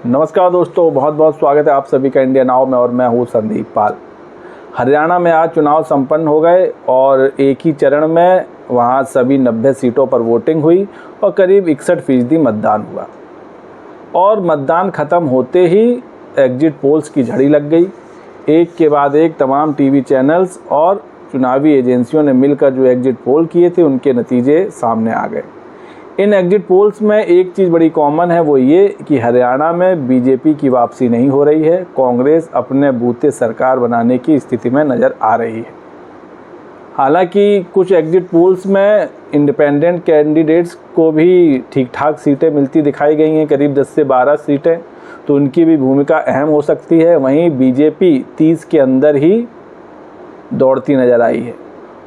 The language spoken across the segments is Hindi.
नमस्कार दोस्तों, बहुत बहुत स्वागत है आप सभी का इंडिया नाउ में और मैं हूँ संदीप पाल। हरियाणा में आज चुनाव संपन्न हो गए और एक ही चरण में वहाँ सभी 90 सीटों पर वोटिंग हुई और करीब 61% मतदान हुआ। और मतदान ख़त्म होते ही एग्जिट पोल्स की झड़ी लग गई। एक के बाद एक तमाम टीवी चैनल्स और चुनावी एजेंसियों ने मिलकर जो एग्जिट पोल किए थे उनके नतीजे सामने आ गए। इन एग्जिट पोल्स में एक चीज़ बड़ी कॉमन है, वो ये कि हरियाणा में बीजेपी की वापसी नहीं हो रही है। कांग्रेस अपने बूते सरकार बनाने की स्थिति में नज़र आ रही है। हालांकि कुछ एग्जिट पोल्स में इंडिपेंडेंट कैंडिडेट्स को भी ठीक ठाक सीटें मिलती दिखाई गई हैं, करीब 10 से 12 सीटें, तो उनकी भी भूमिका अहम हो सकती है। वहीं बीजेपी 30 के अंदर ही दौड़ती नज़र आई है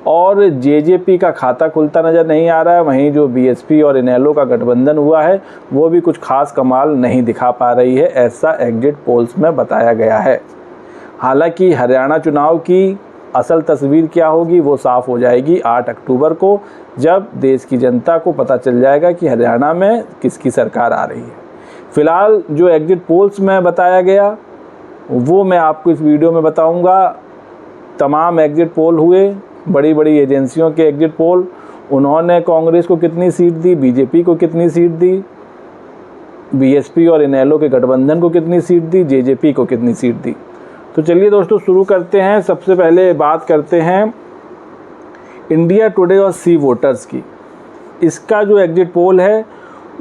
और जेजेपी का खाता खुलता नज़र नहीं आ रहा है। वहीं जो बीएसपी और इनेलो का गठबंधन हुआ है वो भी कुछ खास कमाल नहीं दिखा पा रही है, ऐसा एग्जिट पोल्स में बताया गया है। हालांकि हरियाणा चुनाव की असल तस्वीर क्या होगी वो साफ़ हो जाएगी 8 अक्टूबर को, जब देश की जनता को पता चल जाएगा कि हरियाणा में किसकी सरकार आ रही है। फ़िलहाल जो एग्जिट पोल्स में बताया गया वो मैं आपको इस वीडियो में बताऊँगा। तमाम एग्जिट पोल हुए, बड़ी बड़ी एजेंसियों के एग्जिट पोल, उन्होंने कांग्रेस को कितनी सीट दी, बीजेपी को कितनी सीट दी, बीएसपी और इनेलो के गठबंधन को कितनी सीट दी, जेजेपी को कितनी सीट दी। तो चलिए दोस्तों शुरू करते हैं। सबसे पहले बात करते हैं इंडिया टुडे और सी वोटर्स की। इसका जो एग्जिट पोल है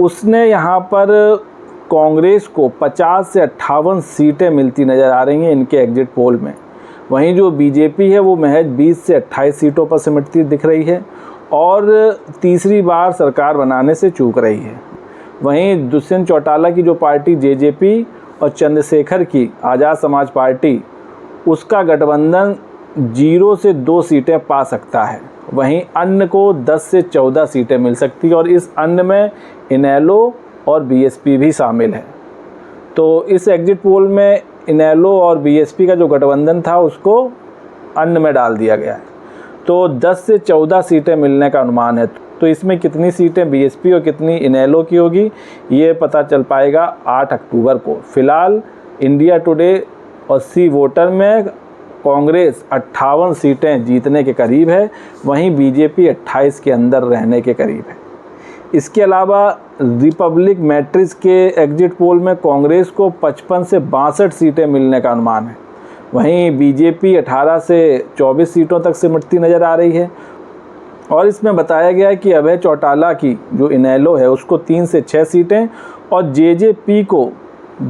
उसने यहाँ पर कांग्रेस को 50 से 58 सीटें मिलती नज़र आ रही हैं इनके एग्जिट पोल में। वहीं जो बीजेपी है वो महज 20 से 28 सीटों पर सिमटती दिख रही है और तीसरी बार सरकार बनाने से चूक रही है। वहीं दुष्यंत चौटाला की जो पार्टी जेजेपी और चंद्रशेखर की आज़ाद समाज पार्टी, उसका गठबंधन 0 से 2 सीटें पा सकता है। वहीं अन्य को 10 से 14 सीटें मिल सकती है और इस अन्य में इनेलो और बीएसपी भी शामिल है। तो इस एग्जिट पोल में इनेलो और बीएसपी का जो गठबंधन था उसको अन्य में डाल दिया गया है, तो 10 से 14 सीटें मिलने का अनुमान है। तो इसमें कितनी सीटें बीएसपी और कितनी इनेलो की होगी ये पता चल पाएगा 8 अक्टूबर को। फ़िलहाल इंडिया टुडे और सी वोटर में कांग्रेस 58 सीटें जीतने के करीब है, वहीं बीजेपी 28 के अंदर रहने के करीब है। इसके अलावा रिपब्लिक मैट्रिक्स के एग्जिट पोल में कांग्रेस को 55 से 62 सीटें मिलने का अनुमान है। वहीं बीजेपी 18 से 24 सीटों तक सिमटती नज़र आ रही है और इसमें बताया गया है कि अभय चौटाला की जो इनेलो है उसको 3 से 6 सीटें और जेजेपी को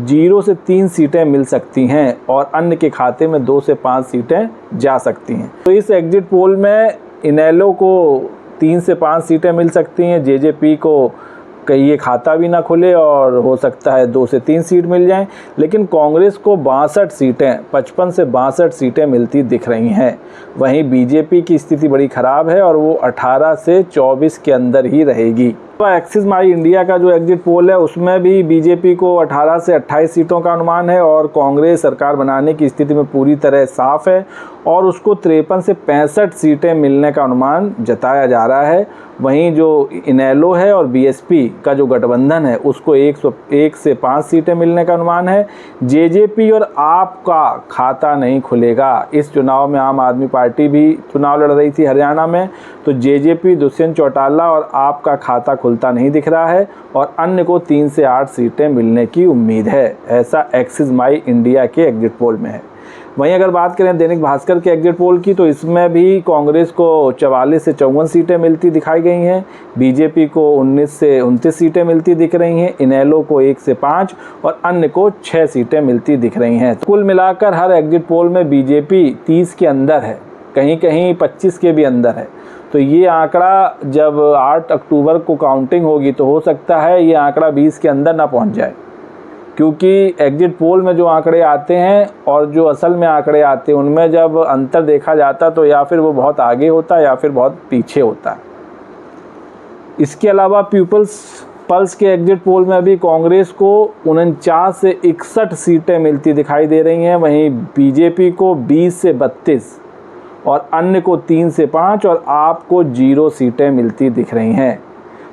0 से 3 सीटें मिल सकती हैं और अन्य के खाते में 2 से 5 सीटें जा सकती हैं। तो इस एग्जिट पोल में इनेलो को 3 से 5 सीटें मिल सकती हैं, जेजेपी को कहीं ये खाता भी ना खुले और हो सकता है 2 से 3 सीट मिल जाएं, लेकिन कांग्रेस को 62 सीटें 55 से 62 सीटें मिलती दिख रही हैं। वहीं बीजेपी की स्थिति बड़ी ख़राब है और वो 18 से 24 के अंदर ही रहेगी। तो एक्सिस माई इंडिया का जो एग्जिट पोल है उसमें भी बीजेपी को 18 से 28 सीटों का अनुमान है और कांग्रेस सरकार बनाने की स्थिति में पूरी तरह साफ है और उसको 53 से 65 सीटें मिलने का अनुमान जताया जा रहा है। वहीं जो इनेलो है और बीएसपी का जो गठबंधन है उसको 101 से 5 सीटें मिलने का अनुमान है। जेजेपी और आप का खाता नहीं खुलेगा। इस चुनाव में आम आदमी पार्टी भी चुनाव लड़ रही थी हरियाणा में, तो जेजेपी दुष्यंत चौटाला और आप का खाता खुलता नहीं दिख रहा है और अन्य को 3 से 8 सीटें मिलने की उम्मीद है, ऐसा एक्सिस माई इंडिया के एग्जिट पोल में है। वहीं अगर बात करें दैनिक भास्कर के एग्जिट पोल की तो इसमें भी कांग्रेस को 44 से 54 सीटें मिलती दिखाई गई हैं, बीजेपी को 19 से 29 सीटें मिलती दिख रही हैं, इनेलो को 1 से 5 और अन्य को 6 सीटें मिलती दिख रही हैं। तो कुल मिलाकर हर एग्जिट पोल में बीजेपी 30 के अंदर है, कहीं कहीं 25 के भी अंदर है। तो ये आंकड़ा जब 8 अक्टूबर को काउंटिंग होगी तो हो सकता है ये आंकड़ा 20 के अंदर ना पहुंच जाए, क्योंकि एग्जिट पोल में जो आंकड़े आते हैं और जो असल में आंकड़े आते हैं उनमें जब अंतर देखा जाता तो या फिर वो बहुत आगे होता है या फिर बहुत पीछे होता है। इसके अलावा पीपल्स पल्स के एग्जिट पोल में अभी कांग्रेस को 49 से 61 सीटें मिलती दिखाई दे रही हैं, वहीं बीजेपी को 20 से 32 और अन्य को 3 से 5 और आप को 0 सीटें मिलती दिख रही हैं।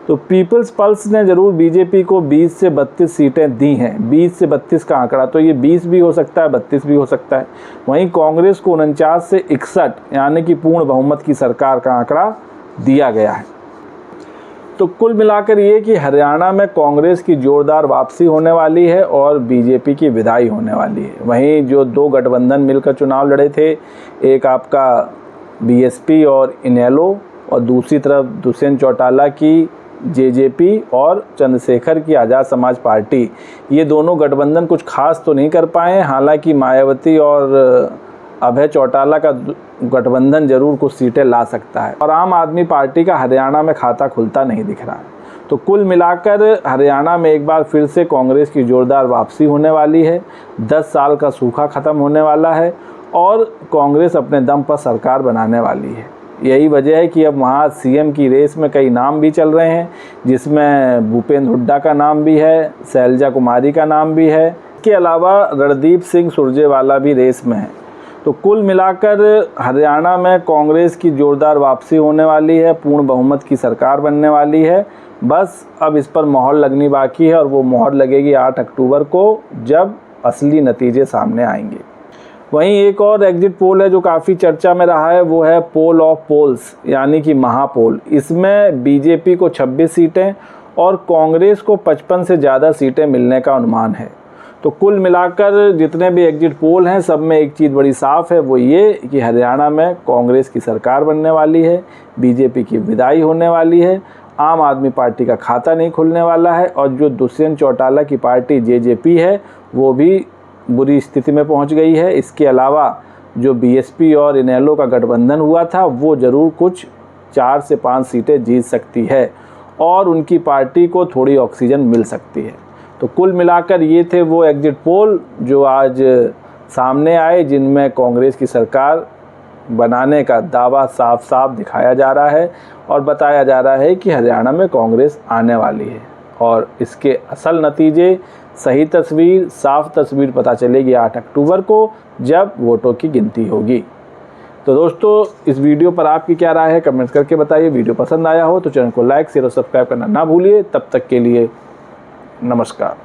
तो पीपल्स पल्स ने ज़रूर बीजेपी को 20 से 32 सीटें दी हैं। 20 से 32 का आंकड़ा, तो ये 20 भी हो सकता है, 32 भी हो सकता है। वहीं कांग्रेस को 49 से 61 यानी कि पूर्ण बहुमत की सरकार का आंकड़ा दिया गया है। तो कुल मिलाकर ये कि हरियाणा में कांग्रेस की जोरदार वापसी होने वाली है और बीजेपी की विदाई होने वाली है। वहीं जो दो गठबंधन मिलकर चुनाव लड़े थे, एक आपका बीएसपी और इनेलो और दूसरी तरफ दुष्यंत चौटाला की जेजेपी और चंद्रशेखर की आज़ाद समाज पार्टी, ये दोनों गठबंधन कुछ खास तो नहीं कर पाए। हालांकि मायावती और अभय चौटाला का गठबंधन जरूर कुछ सीटें ला सकता है और आम आदमी पार्टी का हरियाणा में खाता खुलता नहीं दिख रहा है। तो कुल मिलाकर हरियाणा में एक बार फिर से कांग्रेस की जोरदार वापसी होने वाली है। 10 साल का सूखा ख़त्म होने वाला है और कांग्रेस अपने दम पर सरकार बनाने वाली है। यही वजह है कि अब वहाँ सीएम की रेस में कई नाम भी चल रहे हैं, जिसमें भूपेंद्र हुड्डा का नाम भी है, शैलजा कुमारी का नाम भी है। इसके अलावा रणदीप सिंह सुरजेवाला भी रेस में है। तो कुल मिलाकर हरियाणा में कांग्रेस की जोरदार वापसी होने वाली है, पूर्ण बहुमत की सरकार बनने वाली है। बस अब इस पर मोहर लगनी बाकी है और वो मोहर लगेगी 8 अक्टूबर को, जब असली नतीजे सामने आएंगे। वहीं एक और एग्जिट पोल है जो काफ़ी चर्चा में रहा है, वो है पोल ऑफ पोल्स यानी कि महापोल। इसमें बीजेपी को 26 सीटें और कांग्रेस को 55 से ज़्यादा सीटें मिलने का अनुमान है। तो कुल मिलाकर जितने भी एग्जिट पोल हैं, सब में एक चीज़ बड़ी साफ़ है, वो ये कि हरियाणा में कांग्रेस की सरकार बनने वाली है, बीजेपी की विदाई होने वाली है, आम आदमी पार्टी का खाता नहीं खुलने वाला है और जो दुष्यंत चौटाला की पार्टी जेजेपी है वो भी बुरी स्थिति में पहुंच गई है। इसके अलावा जो बीएसपी और इनेलो का गठबंधन हुआ था, वो ज़रूर कुछ 4 से 5 सीटें जीत सकती है और उनकी पार्टी को थोड़ी ऑक्सीजन मिल सकती है। तो कुल मिलाकर ये थे वो एग्जिट पोल जो आज सामने आए, जिनमें कांग्रेस की सरकार बनाने का दावा साफ साफ दिखाया जा रहा है और बताया जा रहा है कि हरियाणा में कांग्रेस आने वाली है। और इसके असल नतीजे, सही तस्वीर, साफ तस्वीर पता चलेगी 8 अक्टूबर को, जब वोटों की गिनती होगी। तो दोस्तों, इस वीडियो पर आपकी क्या राय है कमेंट करके बताइए। वीडियो पसंद आया हो तो चैनल को लाइक शेयर और सब्सक्राइब करना ना भूलिए। तब तक के लिए नमस्कार।